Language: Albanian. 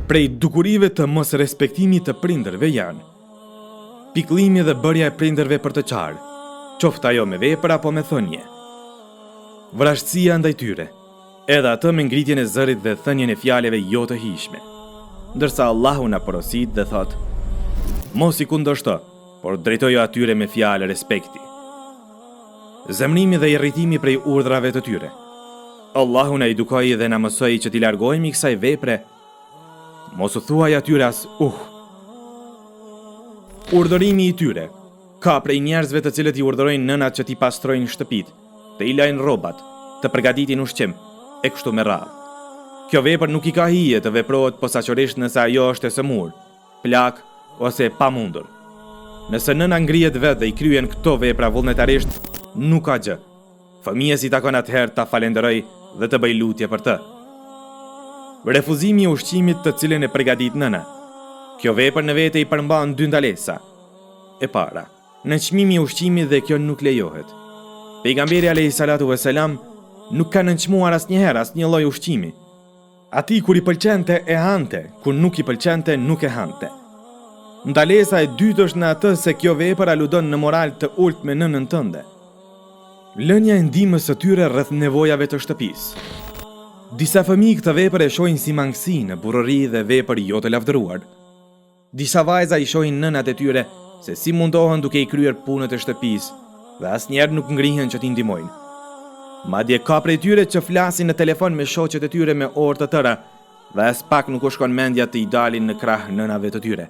Prej dukurive të mos respektimit të prindërve janë pikëllimi dhe bërja e prindërve për të qarë, qoftë ajo me vepër apo me thënie. Vrashtësia ndaj tyre, edhe atë me ngritjen e zërit dhe thënien e fjalëve jo të hijshme. Ndërsa Allahu na porosit dhe thot: mos i kundërshto, por drejtojo atyre me fjalë respekti. Zemrimi dhe irritimi prej urdhrave të tyre. Allahu na edukoi dhe na mësoi që t'i largohemi kësaj vepre. Mos u thuaj atyre as Urdhërimi i tyre. Ka prej njerëzve të cilët i urdhërojnë nënat që t'i pastrojnë shtëpit, të i lajnë rrobat, të përgatitin ushqim, e kështu me radhë. Kjo vepër nuk i ka hije të veprohet posaçërisht nëse ajo është e sëmur, plak ose e pamundur. Nëse nëna ngrihet vetë dhe i kryen këto vepra vullnetarisht, nuk ka gjë. Fëmijës i takon atëherë ta falenderoj dhe të bëj lutje për të. Refuzimi i ushqimit të cilën e përgatit nëna. Kjo vepër në vete i përmban dy ndalesa. E para, në çmimi i ushqimit dhe kjo nuk lejohet. Pejgamberi alayhi salatu vesselam nuk ka nënçmuar asnjëherë asnjë lloj ushqimi. Ati kur i pëlqente e hante, kur nuk i pëlqente nuk e hante. Ndalesa e dytë është në atë se kjo vepër aludon në moral të ulët me nënën tënde. Lënia e ndihmës së tyre rreth nevojave të shtëpisë. Disa fëmijë këtë vepër e shohin si mangësi në burrëri dhe vepër jo të lavdëruar. Disa vajza i shohin nënat e tyre se si mundohen duke i kryer punët e shtëpisë dhe asnjëherë nuk ngrihen që t'i ndihmojnë. Madje ka prej tyre që flasin në telefon me shoqet e tyre me orë të tëra dhe as pak nuk u shkon mendja të i dalin në krah nënave të tyre.